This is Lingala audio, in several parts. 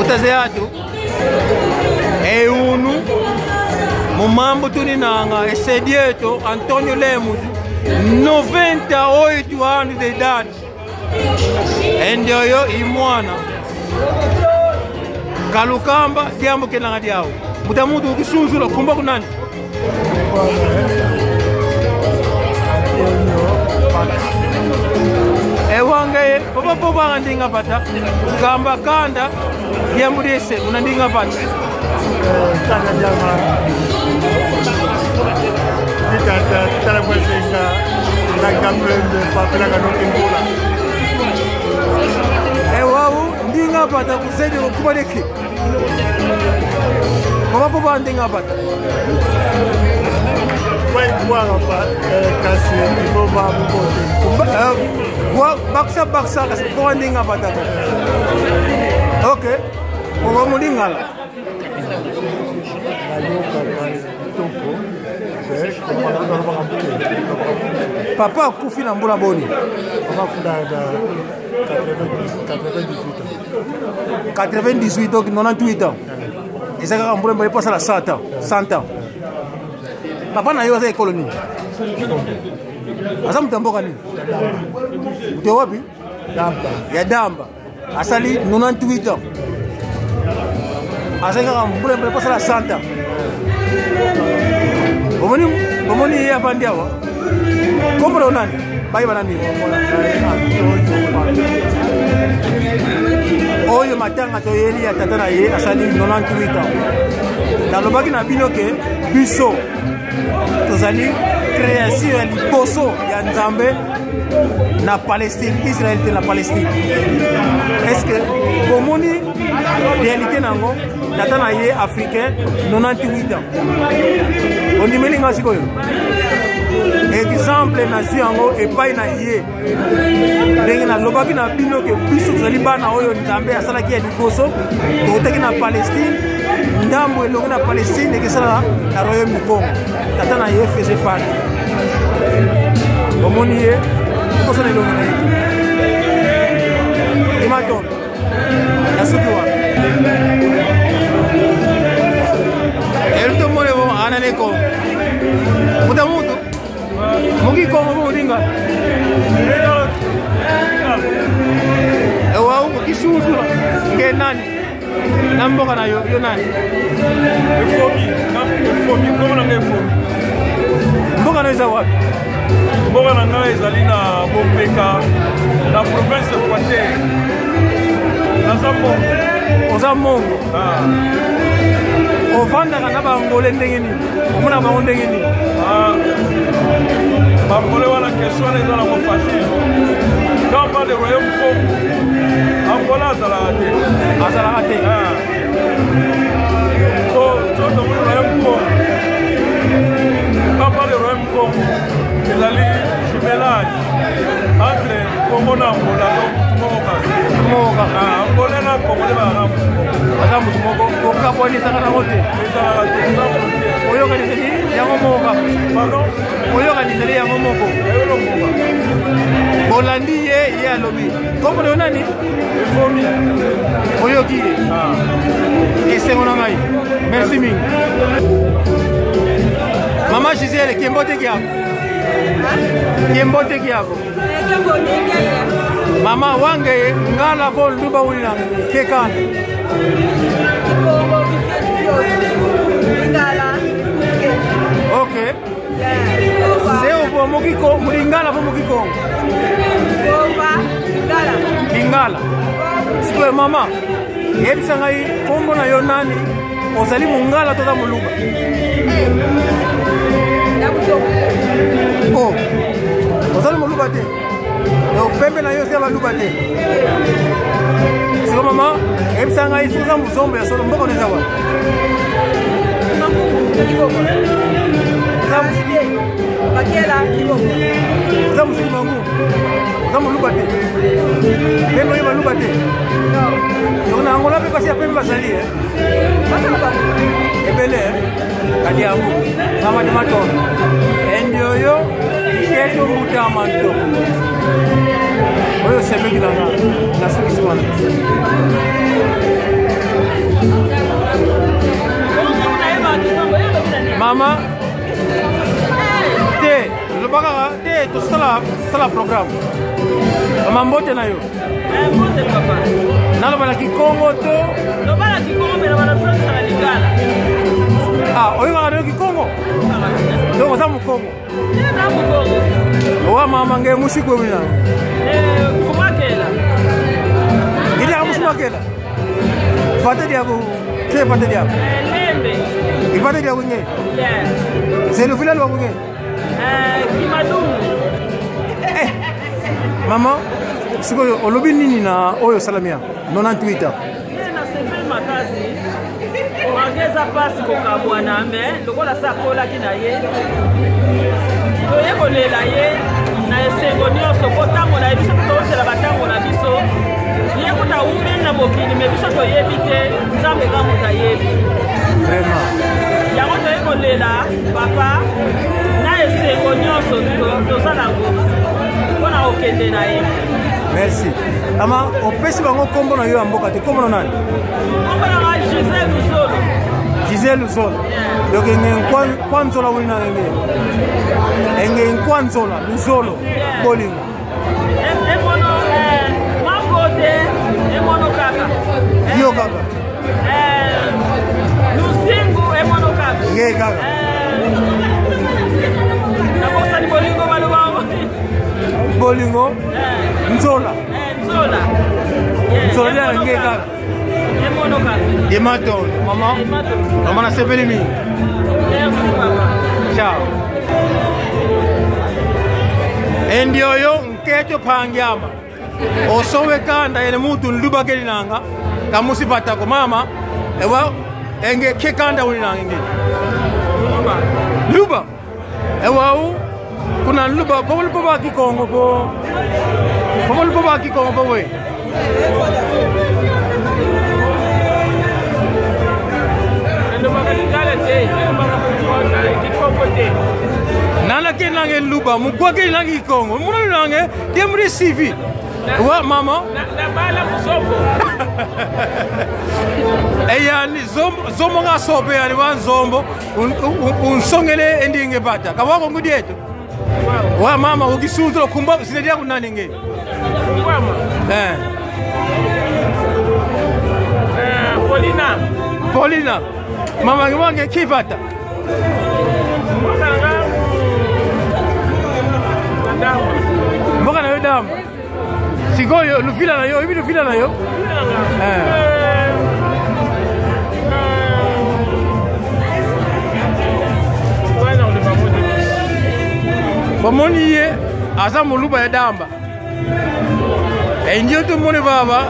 Mutazeatu Eunu Mumambo Tuninanga Esedieto Antonio Lemos 98 anos de idade. Ndio yo imwana Kalukamba Diambo Kenanga Diao Mutamutu Kisunzula Kumba Kunani Ewangaye papa papa ndinga pata kamba kanda yambudese unandinga pata tanga jama tala mwesenga ndakamende papela kanokimbula ewawu ndinga pata kusedi kubaleki papa papa ndinga pata kasi ibo ba mukote baksa kasi kwa ndinga pata okay kwa mulingala papa kufi na mbula boni papa funda da 98 donc 98 ans ezaka ka mbula mbele pasa la 100 ans papa na yo za colonie asa mtamboka nini mte wapi damba ya damba asali 98 ans asa ka mbula mbele pasa la 100 ans Bomoni ya bandiawa Kombo nani bayi banani Oyo matanga to yeli ya tata na ye asali 98 ans Dalobaki na binoke biso tozali création ya liboso ya Nzambe na Palestine Israël te na Palestine est-ce que bomoni réalité nango tata na ye africain 98 ans on dit melinga sikoyo exemple na ziango epai na ye ndenge na lobaki na bino ke biso tozali bana oyo Nzambe asalaki ya liboso toteki na Palestine ndambo elongi na Palestine ekesala na royaume du Congo tata na ye faisait partie omoni ye kosala elongi na ye imaton yasuki wa elto mole bo anane ko mutamutu mugi ko mo dinga ewa ukisuzula ngenani namboka na yo nani efomi ko na ngefomi mboka na za wapi mboka na ngai ezali na Bombeka na province de Poitiers naza Mongo oza Mongo ovandaka na bangole ndenge nini omona bango ndenge nini bangole wana question eza na mo facile quand on parle de royaume Congo Angola azalaka te so tomoni royaume Congo quand on parle de royaume Congo ezali jumelage entre Congo na Angola Angola na Congo aza mutu moko kokabonisaka nango te oyokaniseli yango moka oyokaniseli yango moko bolandi ye alobi kombo nani efomi oyoki ye esengo na ngai merci mingi mama Gisele kiemboteki yako mama wange ngala ko nduba ulina kekana okay seo bo mokiko mulingala bo mokiko lingala sio mama yebisa ngai kombo na yo nani ozali mungala toza muluba oh ozali muluba te pembe na yo se baluba te siko mama ebisa ngai soza muzombo ya solo mboko neza wa oza musiki mangu oza moluba te pembe oyo baluba te donc na Angola mpe pasi ya pembe bazali ebele kadi yango mamadi matono endi oyo keto muta manto oyo sebeki nanga nasukisi wana Mama te le baka te to sala programme mama mbote na yo mbote papa nalo bala Kikongo to no bala Kikongo mais bala France na Lingala oyo bala Kikongo donc za Mukongo na Mukongo wa mama nge musiko wina kumakela ngili ya musmakela fate dia ko ke fate dia lembe ifate dia ko nge c'est le village wa ko nge Kimadumu mama siko olobi nini na oyo salamia 98 na sepe makazi mageza pasi ko kabwana me lokola sakola kinaye to yekolela ye na esengo nyonso kotango na biso tozela batango na biso ye kota umbe na mokili me biso toyebi te nzambe ka moto ayebi vraiment yango toyekolela papa na esengo nyonso tozala ngo mpona kokende na ye. Merci. Ama opesi bango kombo na yo mboka te kombo na nani? Kombo na Gisèle Luzolo. Gisèle Luzolo. Donc nge kwanzola wina nge. Nge kwanzola Luzolo bolingo. Emono makote emono kaka. Yo kaka. Lusingu emono kaka. Nge kaka. Nabosa ni bolingo baloba. Bolingo. Nzola. Nzola. Nzola nge kaka. Emono kaka. Dematon, mama. Mama na sepeli mi. Merci papa. Ciao. Endio yo nkecho pangyama. Osowe kanda ele mutu nluba keli nanga. Kamusi patako mama. Ewa enge kekanda uli nanga nge. Luba. Ewa u kuna luba bobol boba Kikongo bo. Bobol boba Kikongo bo we. Nana ke nange luba mukwa ke nange Kikongo muna nange demre CV wa mama na bala musoko eyani zombo nga sope yani wan zombo unsongele endinge bata kawako ngudieto wa mama ukisuto kumba sinedia kunani nge mama Polina mama ngiwange kivata mboka na yo damu sikoyo lufila na yo ibi lufila na yo bomoni ye asa muluba ya damba endio to mone baba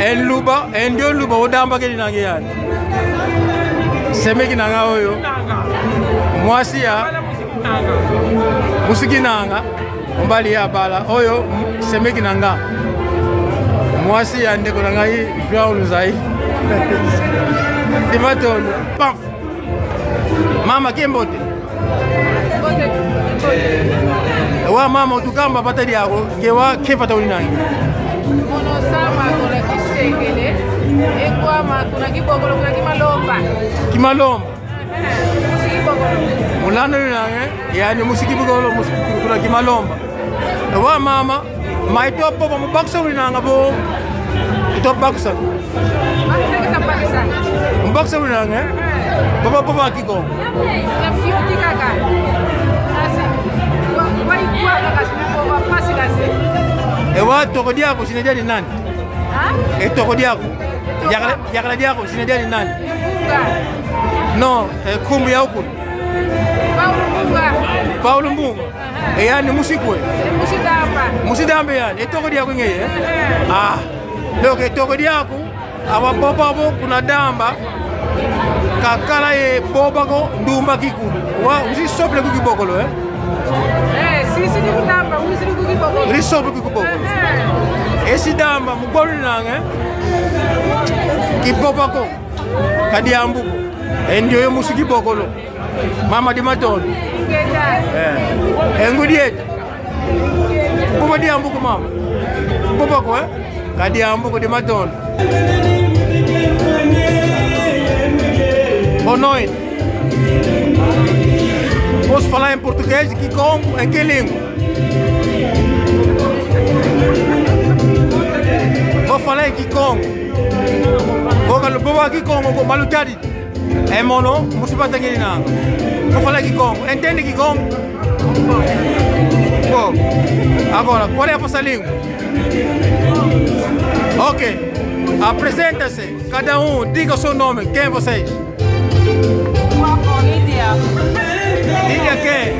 enluba endio luba odamba ke dinange yani semeki nanga oyo mwasi ya musiki nanga mbali ya bala oyo semeki nanga mwasi ya ndeko nanga yi Joao Luzai Timatondo paf mama kembote wa mama utukamba batali yako ngewa kefata ulinangi mono sama kuna kisengele ekwa ma kuna kibogolo kuna kimalomba mulano ulinangi yani musiki bogolo kuna kimalomba wa mama maitopo ba mubaksa ulinanga bo top baksa mubaksa ulinanga baba Kikongo na fioti kaka ewa toko diako sinedia ni nani? Toko diako yakala diako sinedia ni nani? No, kumbu ya huku Paulo Mbunga yani musikwe musidambe yani toko diako ngeye loke toko diako awa boba bo kuna damba kakala ye boba ko ndumba kikulu wa usi sople kukibokolo sisi ni kutamba usi ni kukibokolo risople kukibokolo esi damba mugolu nange kiboba ko kadiambuko endio yo musiki bokolo mama di matoni engudieta boba diambuko mama boba ko kadiambuko di matoni Bonoin falar em português, Kikongo, em que língua? Vou falar em Kikongo. Vou Kikongo, com malutari. É mono, musibata que não. Vou falar em Kikongo. Entende Kikongo? Bom. Agora, qual é a vossa língua? Ok. Apresenta-se. Cada um, diga o seu nome. Quem é vocês? Lídia. Lídia quem?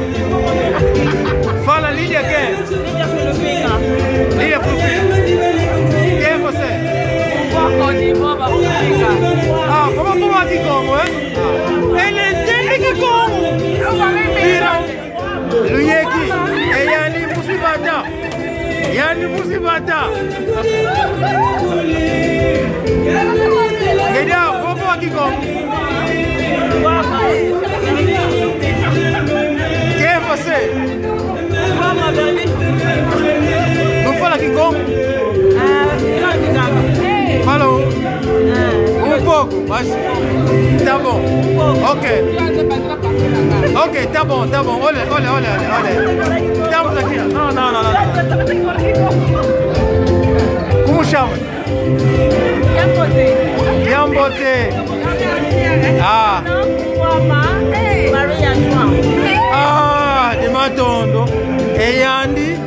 Fala Lídia quem? Lídia Filipina. Lídia Filipina. Quem é você? Ah, vamos aqui como, é? Ele entende que como? Viram? Luyeki. É Yani Musibata. Yani Musibata. Gedão, vamos aqui como? Quem é você? Não fala aqui como? Fala um pouco, mas tá bom. Ok. Ok, tá bom. Olha. Estamos aqui. Não. Como chama? Yambote. Ah, de Matondo. Eyandi.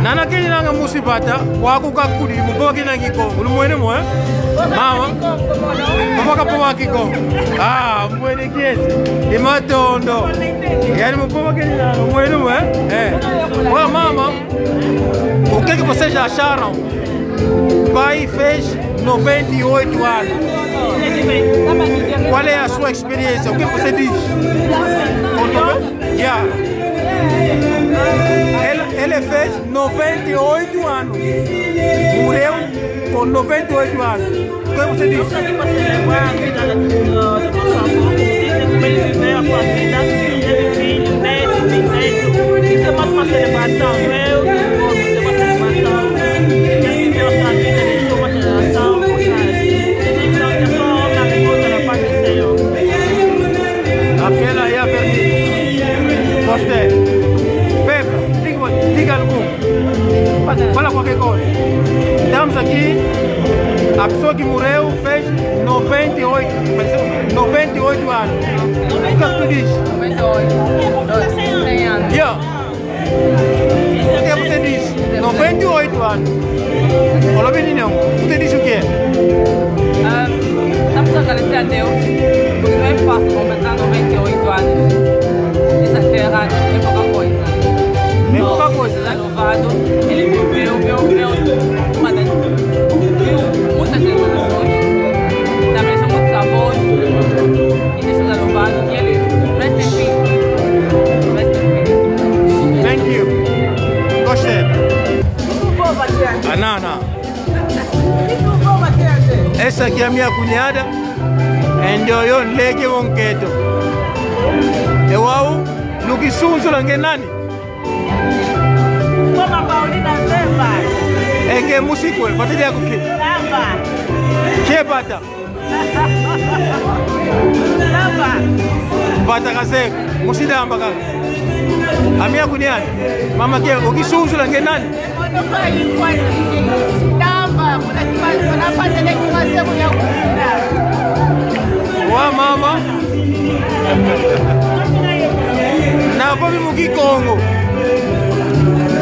Nana kini nanga musibata waku kakuli muboki na Kikongo. Lumwene mo mama. Mama kapowa Kikongo. Ah, mwene kiesi. Di Matondo. Yani muboki na mwene mo Wa mama. O que vocês acharam? O pai fez 98 anos. Qual é a sua experiência? O que você diz? Ele fez 98 anos. Morreu com 98 anos. O que você diz? Estou aqui para celebrar a vida do nosso avô. Dizer como ele viveu a sua vida. Teve filho, neto, bisneto. Isso é mais uma celebração. Isso é uma celebração. Ele viveu a sua vida, ele deixou uma geração. Então, que a sua obra reposa na paz do Senhor. Aquela é a verdade. Gostei. Pedro, diga algo. Fala qualquer coisa. Estamos aqui. A pessoa que morreu fez 98 anos. O que tu diz? 98. 100 anos. Yeah. O que você diz? 98 anos. Olha bem, não. Você diz o quê? Estamos a agradecer a Deus, porque não é fácil completar 98 anos. Essa terra é pouca coisa. É pouca coisa, né? Louvado, ele viu muitas gerações, também são muitos avós, e deixou da louvado, e ele rest in peace. Thank you. Gostei. Não. Essa aqui é a minha cunhada. Ndio nleke wonketo. Ewau lukisunzu langenani. Mama Paulina Zemba. Enge musiko batili yako ki. Namba. Kebata. Namba. Bata kase musidamba kaka. Amia kuniani. Mama ke ukisunzu langenani. Wa mama na bobi mukikongo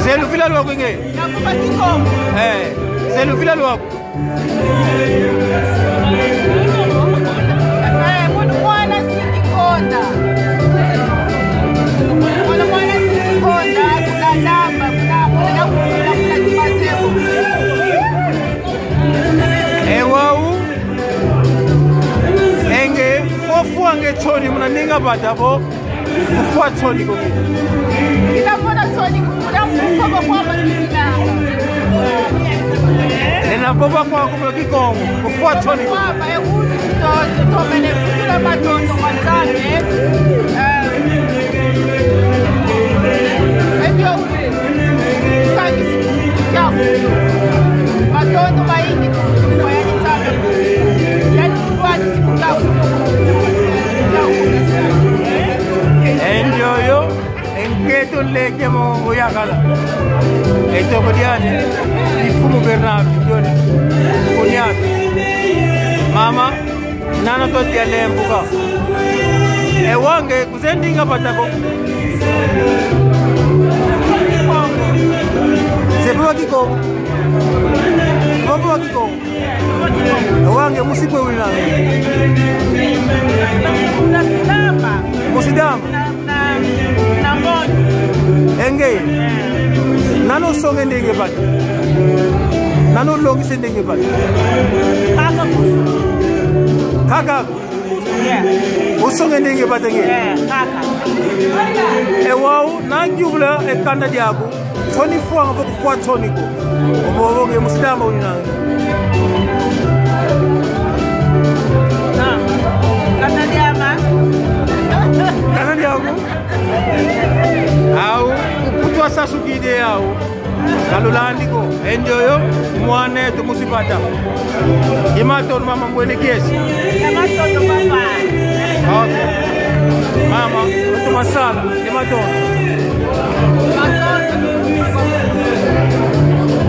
zelu vila lwako nge zelu vila lwako mwana sikikonda kuna namba kuna kimaseko ewau enge fofu ange choni mnaninga badabo kufua choni ko inapona choni kuna mfuko kwa mlina ena baba kwa kwa Kikongo kufua choni ko baba yekuti to benefitula matondo manzane ebyo sangi yafu matondo maingi kwa yani sana yani kwa sikutafu enjoyo kemo oyakala etoko diane ifumu Bernardo joni kunyat mama nana to diale mbuka wange kuzendinga patako sepewa kiko Papa kiko wange musikwe wina musidama na mboni enge nano songe ndenge bat nano longi se ndenge bat kaka kusu kaka usonge ndenge bat enge kaka wow na jubla e kanda diago foni fo ngo ko fo toniko obo nge musidama wina au kutwa sasukide au kalulandiko enjoyo mwane to musipata imaton mama mbwene kiesi imaton papa okay mama to masala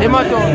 imaton